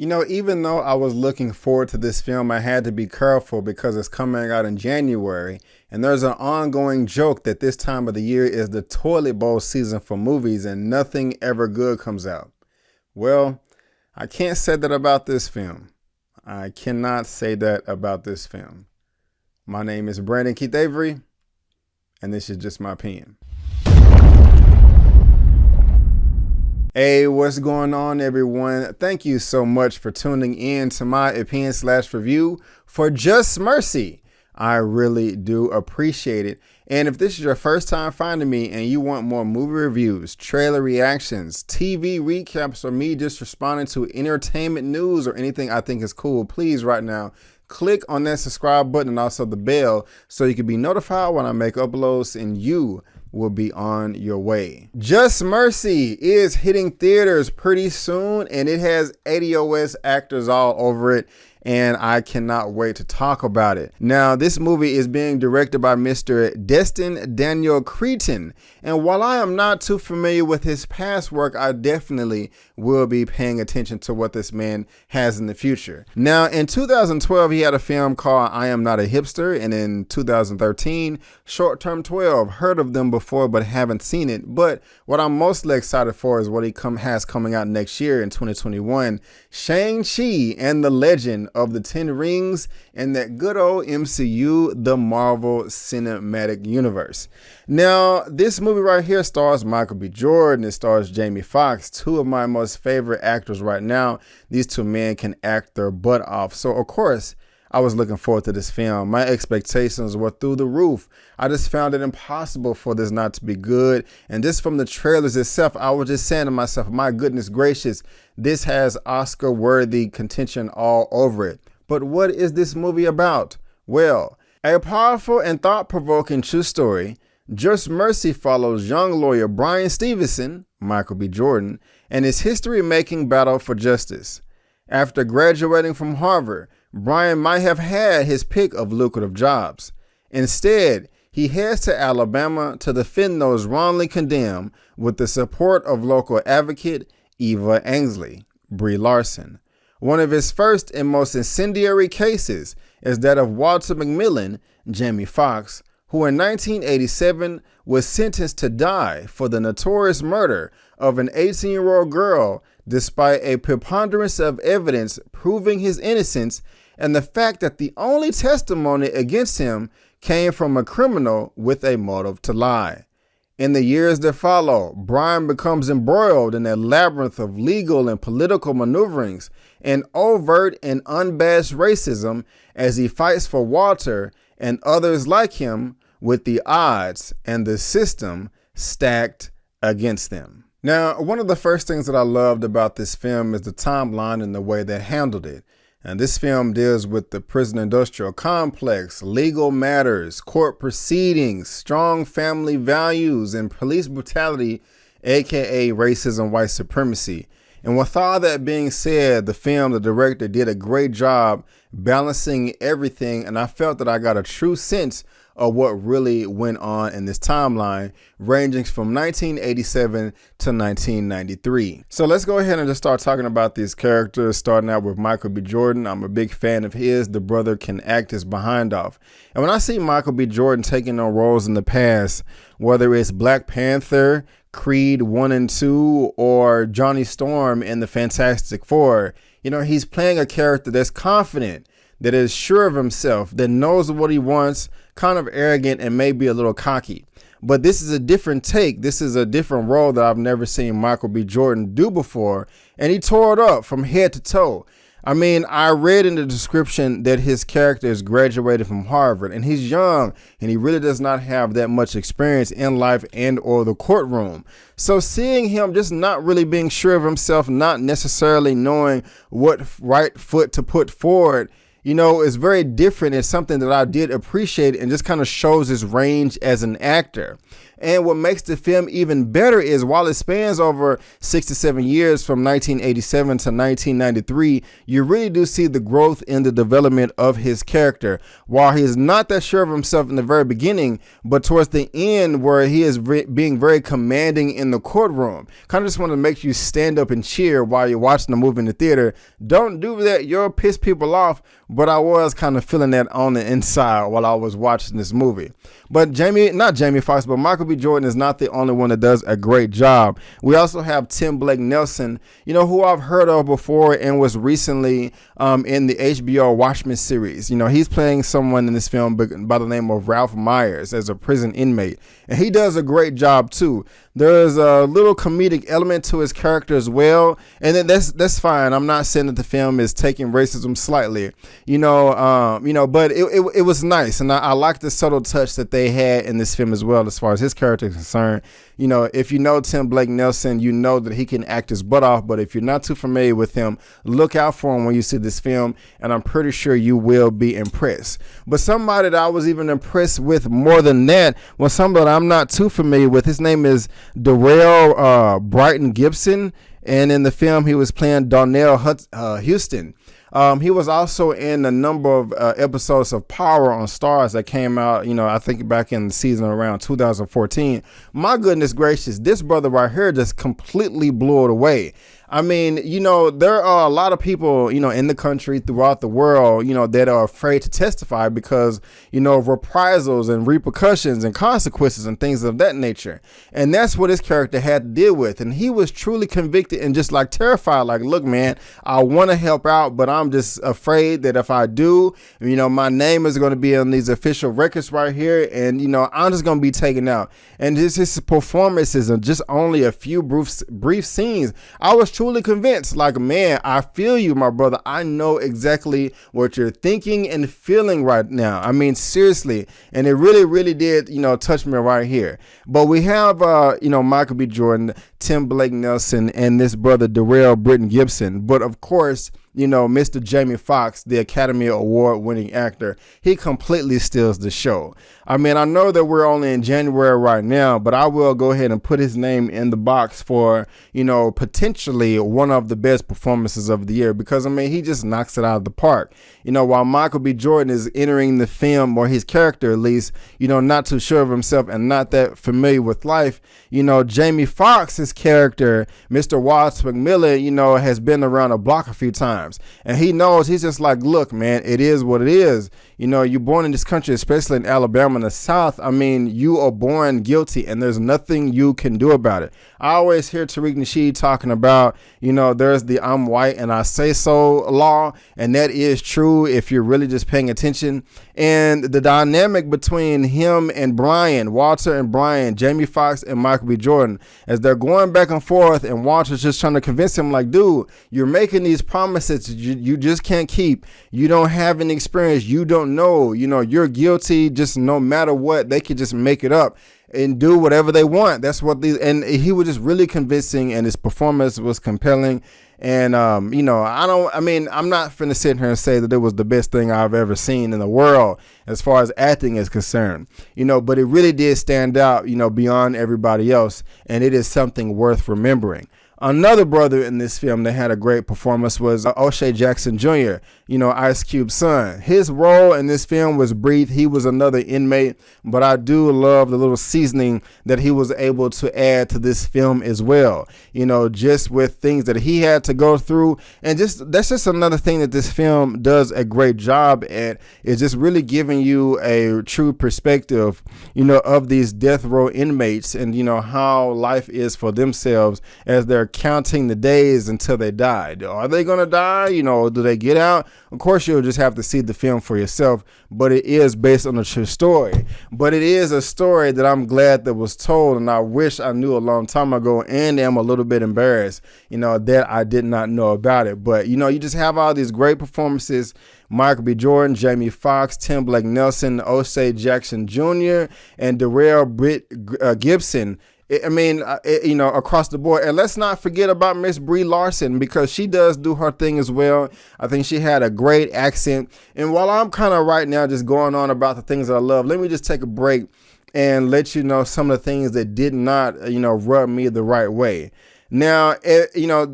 Even though I was looking forward to this film, I had to be careful because it's coming out in January. And there's an ongoing joke that this time of the year is the toilet bowl season for movies and nothing ever good comes out. Well, I can't say that about this film. I cannot say that about this film. My name is Brandon Keith Avery, and this is just my opinion. Hey, what's going on, everyone? Thank you so much for tuning in to my opinion/review for Just Mercy. I really do appreciate it. And if this is your first time finding me and you want more movie reviews, trailer reactions, TV recaps, or me just responding to entertainment news or anything I think is cool, please right now click on that subscribe button and also the bell so you can be notified when I make uploads and you will be on your way. Just Mercy is hitting theaters pretty soon and it has ADOS actors all over it, and I cannot wait to talk about it. Now, this movie is being directed by Mr. Destin Daniel Cretton, and while I am not too familiar with his past work, I definitely will be paying attention to what this man has in the future. Now, in 2012, he had a film called I Am Not a Hipster, and in 2013, Short Term 12. Heard of them before, but haven't seen it. But what I'm mostly excited for is what he has coming out next year in 2021, Shang-Chi and the Legend of the Ten Rings and that good old MCU, the Marvel Cinematic Universe. Now, this movie right here stars Michael B. Jordan. It stars Jamie Foxx, two of my most favorite actors right now. These two men can act their butt off. So, of course, I was looking forward to this film. My expectations were through the roof. I just found it impossible for this not to be good. And just from the trailers itself, I was just saying to myself, my goodness gracious, this has Oscar-worthy contention all over it. But what is this movie about? Well, a powerful and thought-provoking true story. Just Mercy follows young lawyer Bryan Stevenson, Michael B. Jordan, and his history-making battle for justice. After graduating from Harvard, Bryan might have had his pick of lucrative jobs. Instead, he heads to Alabama to defend those wrongly condemned with the support of local advocate Eva Ainsley, Brie Larson. One of his first and most incendiary cases is that of Walter McMillan, Jamie Foxx, who in 1987 was sentenced to die for the notorious murder of an 18-year-old girl despite a preponderance of evidence proving his innocence and the fact that the only testimony against him came from a criminal with a motive to lie. In the years that follow, Bryan becomes embroiled in a labyrinth of legal and political maneuverings and overt and unabashed racism as he fights for Walter and others like him with the odds and the system stacked against them. Now, one of the first things that I loved about this film is the timeline and the way they handled it. And this film deals with the prison industrial complex, legal matters, court proceedings, strong family values, and police brutality, aka racism, white supremacy. And with all that being said, the director did a great job balancing everything, and I felt that I got a true sense of what really went on in this timeline, ranging from 1987 to 1993. So let's go ahead and just start talking about these characters, starting out with Michael B. Jordan. I'm a big fan of his. The brother can act his behind off. And when I see Michael B. Jordan taking on roles in the past, whether it's Black Panther, Creed 1 and 2, or Johnny Storm in the Fantastic Four, he's playing a character that's confident, that is sure of himself, that knows what he wants, kind of arrogant and maybe a little cocky. But this is a different take. This is a different role that I've never seen Michael B. Jordan do before. And he tore it up from head to toe. I mean, I read in the description that his character is graduated from Harvard and he's young and he really does not have that much experience in life and or the courtroom. So seeing him just not really being sure of himself, not necessarily knowing what right foot to put forward, is very different. It's something that I did appreciate and just kind of shows his range as an actor. And what makes the film even better is while it spans over 67 years from 1987 to 1993, you really do see the growth in the development of his character. While he is not that sure of himself in the very beginning, but towards the end where he is being very commanding in the courtroom, kind of just want to make you stand up and cheer while you're watching the movie in the theater. Don't do that. You'll piss people off. But I was kind of feeling that on the inside while I was watching this movie. But not Jamie Foxx, but Michael B. Jordan is not the only one that does a great job. We also have Tim Blake Nelson, who I've heard of before and was recently in the HBO Watchmen series. He's playing someone in this film by the name of Ralph Myers as a prison inmate. And he does a great job too. There's a little comedic element to his character as well. And then that's fine. I'm not saying that the film is taking racism slightly, but it was nice. And I like the subtle touch that they had in this film as well, as far as his character is concerned. If you know Tim Blake Nelson, you know that he can act his butt off. But if you're not too familiar with him, look out for him when you see this film. And I'm pretty sure you will be impressed. But somebody that I was even impressed with more than that was somebody that I'm not too familiar with. His name is Darrell Brighton Gibson. And in the film, he was playing Donnell Houston. He was also in a number of episodes of Power on Stars that came out, I think back in the season around 2014. My goodness gracious, this brother right here just completely blew it away. I mean, there are a lot of people, in the country, throughout the world, that are afraid to testify because, of reprisals and repercussions and consequences and things of that nature. And that's what his character had to deal with. And he was truly convicted and just like terrified, like, look, man, I want to help out, but I'm just afraid that if I do, my name is going to be on these official records right here. And, I'm just going to be taken out. And his performances are just only a few brief scenes. I was truly convinced, like, man, I feel you, my brother. I know exactly what you're thinking and feeling right now. I mean, seriously. And it really, really did, touch me right here. But we have, Michael B. Jordan, Tim Blake Nelson, and this brother, Darrell Brighton Gibson. But of course, Mr. Jamie Foxx, the Academy Award winning actor, he completely steals the show. I mean, I know that we're only in January right now, but I will go ahead and put his name in the box for, potentially one of the best performances of the year because, he just knocks it out of the park. While Michael B. Jordan is entering the film, or his character at least, not too sure of himself and not that familiar with life, Jamie Foxx's character, Mr. Watts McMillan, has been around the block a few times. And he knows, he's just like, look, man, it is what it is. You're born in this country, especially in Alabama in the South. I mean, you are born guilty and there's nothing you can do about it. I always hear Tariq Nasheed talking about, there's the I'm white and I say so law. And that is true if you're really just paying attention. And the dynamic between him and Brian, Walter and Brian, Jamie Foxx and Michael B. Jordan, as they're going back and forth, and Walter's just trying to convince him, like, dude, you're making these promises you just can't keep. You don't have any experience. You don't know. You're guilty. Just no matter what, they could just make it up and do whatever they want. That's what and he was just really convincing, and his performance was compelling. And, I'm not finna sit here and say that it was the best thing I've ever seen in the world as far as acting is concerned, but it really did stand out, beyond everybody else. And it is something worth remembering. Another brother in this film that had a great performance was O'Shea Jackson Jr., Ice Cube's son. His role in this film was brief. He was another inmate, but I do love the little seasoning that he was able to add to this film as well, just with things that he had to go through. And that's just another thing that this film does a great job at, is just really giving you a true perspective, of these death row inmates and, how life is for themselves as they're counting the days until they die. Are they going to die? Do they get out? Of course, you'll just have to see the film for yourself, but it is based on a true story. But it is a story that I'm glad that was told, and I wish I knew a long time ago, and I'm a little bit embarrassed, that I did not know about it. But, you just have all these great performances. Michael B. Jordan, Jamie Foxx, Tim Blake Nelson, O'Shea Jackson Jr., and Darrell Gibson. Across the board. And let's not forget about Miss Brie Larson, because she does do her thing as well. I think she had a great accent. And while I'm kind of right now just going on about the things that I love, let me just take a break and let you know some of the things that did not, rub me the right way. Now,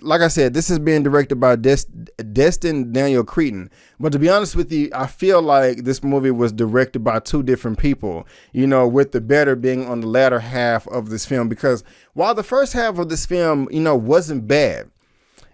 like I said, this is being directed by Destin Daniel Cretton. But to be honest with you, I feel like this movie was directed by two different people, with the better being on the latter half of this film. Because while the first half of this film, wasn't bad,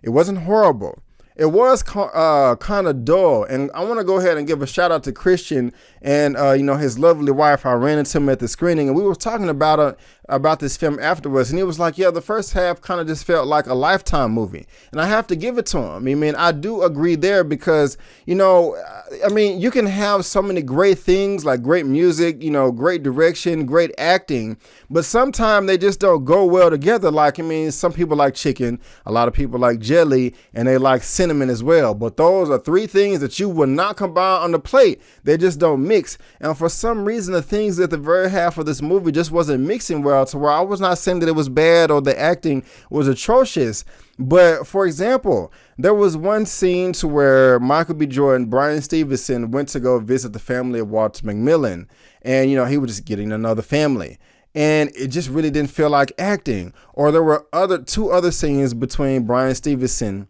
it wasn't horrible. It was kind of dull. And I want to go ahead and give a shout out to Christian and, his lovely wife. I ran into him at the screening and we were talking about this film afterwards. And he was like, yeah, the first half kind of just felt like a Lifetime movie. And I have to give it to him. I mean, I do agree there because, you can have so many great things like great music, great direction, great acting, but sometimes they just don't go well together. Like, some people like chicken, a lot of people like jelly, and they like cinnamon as well. But those are three things that you would not combine on the plate. They just don't mix. And for some reason, the things at the very half of this movie just wasn't mixing well, to where I was not saying that it was bad or the acting was atrocious. But for example, there was one scene to where Michael B. Jordan, Bryan Stevenson went to go visit the family of Walter McMillan. And, he was just getting another family. And it just really didn't feel like acting. Or there were two other scenes between Bryan Stevenson's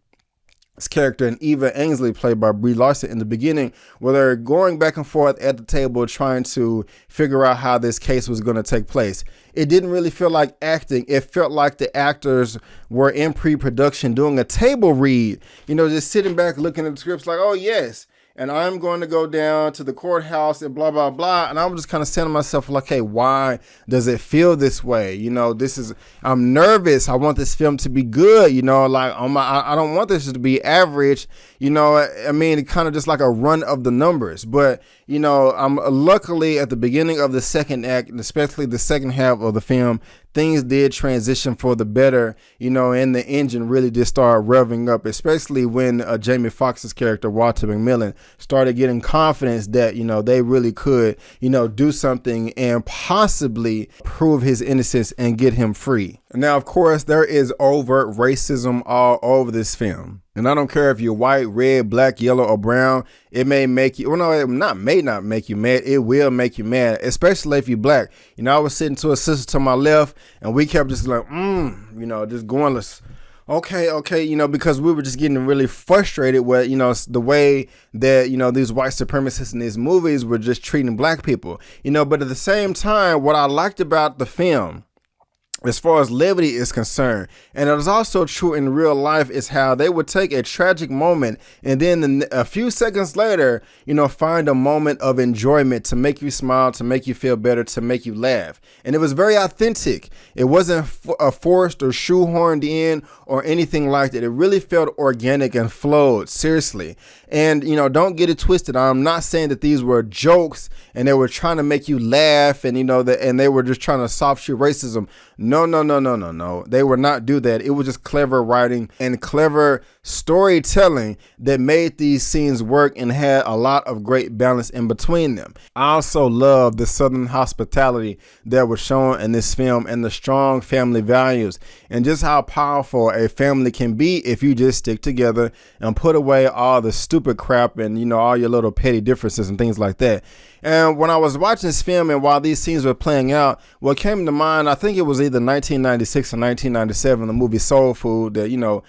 character and Eva Ainsley, played by Brie Larson, in the beginning, where they're going back and forth at the table trying to figure out how this case was going to take place. It didn't really feel like acting. It felt like the actors were in pre-production doing a table read, just sitting back looking at the scripts like, oh yes, and I'm going to go down to the courthouse and blah, blah, blah. And I was just kind of saying to myself, like, hey, why does it feel this way? I'm nervous. I want this film to be good, I don't want this to be average, kind of just like a run of the numbers. But, I'm luckily at the beginning of the second act, and especially the second half of the film, things did transition for the better, and the engine really did start revving up, especially when Jamie Foxx's character, Walter McMillan, started getting confidence that, they really could, do something and possibly prove his innocence and get him free. Now, of course, there is overt racism all over this film. And I don't care if you're white, red, black, yellow, or brown. It may make you, may not make you mad. It will make you mad, especially if you're black. I was sitting to a sister to my left, and we kept just like, just going, okay, because we were just getting really frustrated with, the way that, these white supremacists in these movies were just treating black people, but at the same time, what I liked about the film, as far as levity is concerned, and it is also true in real life, is how they would take a tragic moment and then a few seconds later, find a moment of enjoyment to make you smile, to make you feel better, to make you laugh. And it was very authentic. It wasn't forced or shoehorned in or anything like that. It really felt organic and flowed, seriously. And, don't get it twisted. I'm not saying that these were jokes and they were trying to make you laugh and, and they were just trying to soft shoe racism. No. They would not do that. It was just clever writing and clever storytelling that made these scenes work and had a lot of great balance in between them. I also love the Southern hospitality that was shown in this film and the strong family values and just how powerful a family can be if you just stick together and put away all the stupid crap and, all your little petty differences and things like that. And when I was watching this film and while these scenes were playing out, what came to mind, I think it was either 1996 or 1997, the movie Soul Food that,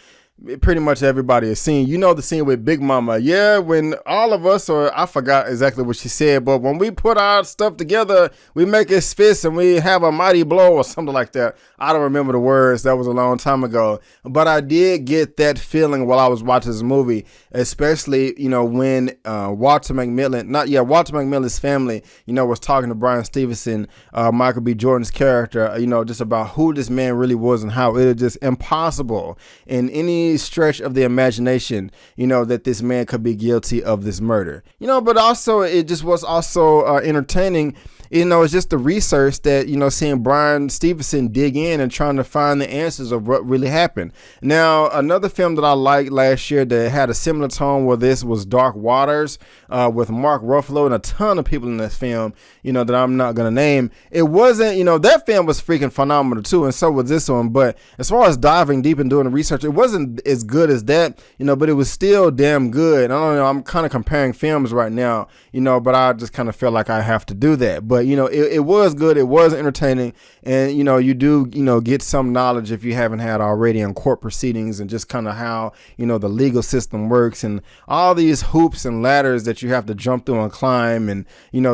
pretty much everybody has seen. The scene with Big Mama. Yeah, when all of us, or I forgot exactly what she said, but when we put our stuff together, we make his fist and we have a mighty blow or something like that. I don't remember the words. That was a long time ago. But I did get that feeling while I was watching this movie, especially, when Walter McMillan's family, was talking to Bryan Stevenson, Michael B. Jordan's character, just about who this man really was and how it is just impossible in any stretch of the imagination, that this man could be guilty of this murder, but also it just was also entertaining. It's just the research that, seeing Bryan Stevenson dig in and trying to find the answers of what really happened. Now, another film that I liked last year that had a similar tone with this was Dark Waters, with Mark Ruffalo and a ton of people in this film, that I'm not going to name. It wasn't, that film was freaking phenomenal too, and so was this one. But as far as diving deep and doing the research, it wasn't as good as that, but it was still damn good. I don't know, I'm kind of comparing films right now, but I just kind of feel like I have to do that. But, it was good. It was entertaining. And, you do, get some knowledge if you haven't had already on court proceedings and just kind of how, the legal system works and all these hoops and ladders that you have to jump through and climb and,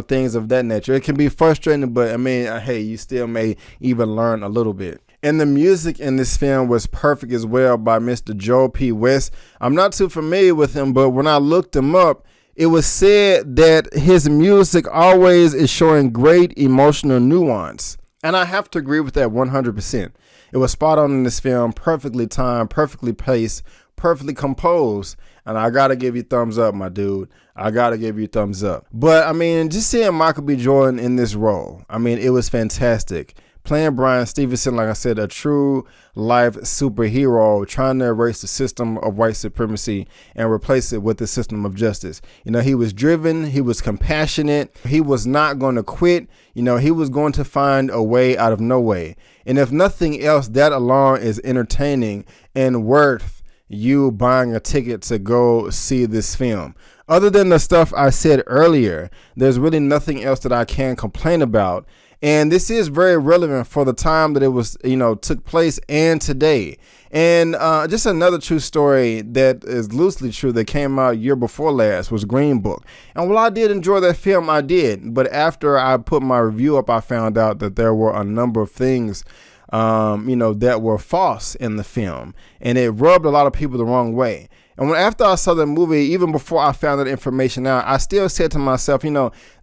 things of that nature. It can be frustrating, but I mean, hey, you still may even learn a little bit. And the music in this film was perfect as well by Mr. Joe P. West. I'm not too familiar with him, but when I looked him up, it was said that his music always is showing great emotional nuance. And I have to agree with that 100%. It was spot on in this film, perfectly timed, perfectly paced, perfectly composed. And I got to give you thumbs up, my dude. I got to give you thumbs up. But I mean, just seeing Michael B. Jordan in this role, I mean, it was fantastic. Playing Brian Stevenson, like I said, a true life superhero trying to erase the system of white supremacy and replace it with the system of justice. He was driven. He was compassionate. He was not going to quit. He was going to find a way out of no way. And if nothing else, that alone is entertaining and worth you buying a ticket to go see this film. Other than the stuff I said earlier, there's really nothing else that I can complain about. And this is very relevant for the time that it was, took place and today. And just another true story that is loosely true that came out year before last was Green Book. And while I did enjoy that film, I did. But after I put my review up, I found out that there were a number of things that were false in the film. And it rubbed a lot of people the wrong way. And after I saw the movie, even before I found that information out, I still said to myself,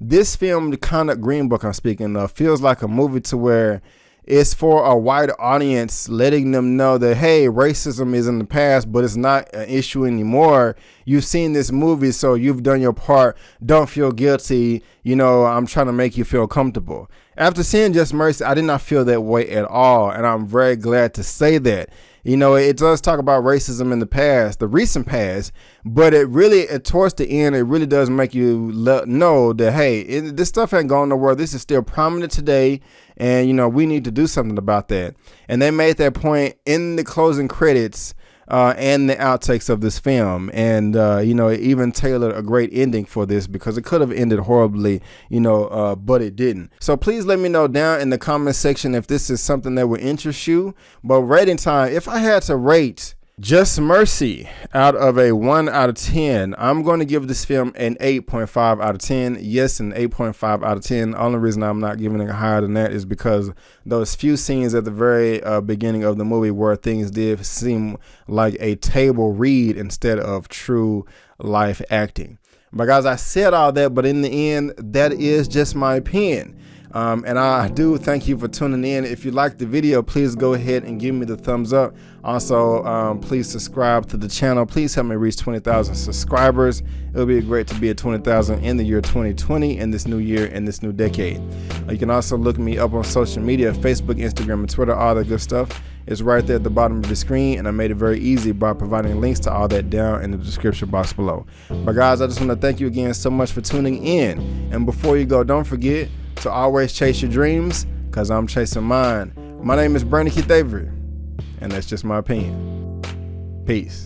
this film, the kind of Green Book I'm speaking of, feels like a movie to where it's for a wide audience, letting them know that, hey, racism is in the past, but it's not an issue anymore. You've seen this movie, so you've done your part. Don't feel guilty. I'm trying to make you feel comfortable. After seeing Just Mercy, I did not feel that way at all, and I'm very glad to say that. It does talk about racism in the past, the recent past, but towards the end, it really does make you know that, hey, this stuff ain't going nowhere. This is still prominent today, and, we need to do something about that. And they made that point in the closing credits and the outtakes of this film. And, it even tailored a great ending for this because it could have ended horribly, but it didn't. So please let me know down in the comment section if this is something that would interest you. But rating time, if I had to rate Just Mercy out of a 1 out of 10, I'm going to give this film an 8.5 out of 10. Yes, an 8.5 out of 10. The only reason I'm not giving it higher than that is because those few scenes at the very beginning of the movie where things did seem like a table read instead of true life acting. But guys, I said all that, but in the end, that is just my opinion. And I do thank you for tuning in. If you liked the video, please go ahead and give me the thumbs up. Also, please subscribe to the channel. Please help me reach 20,000 subscribers. It'll be great to be at 20,000 in the year 2020, in this new year, in this new decade. You can also look me up on social media, Facebook, Instagram, and Twitter, all that good stuff. It's right there at the bottom of the screen, and I made it very easy by providing links to all that down in the description box below. But guys, I just want to thank you again so much for tuning in. And before you go, don't forget to always chase your dreams, because I'm chasing mine. My name is Brandon Keith Avery, and that's just my opinion. Peace.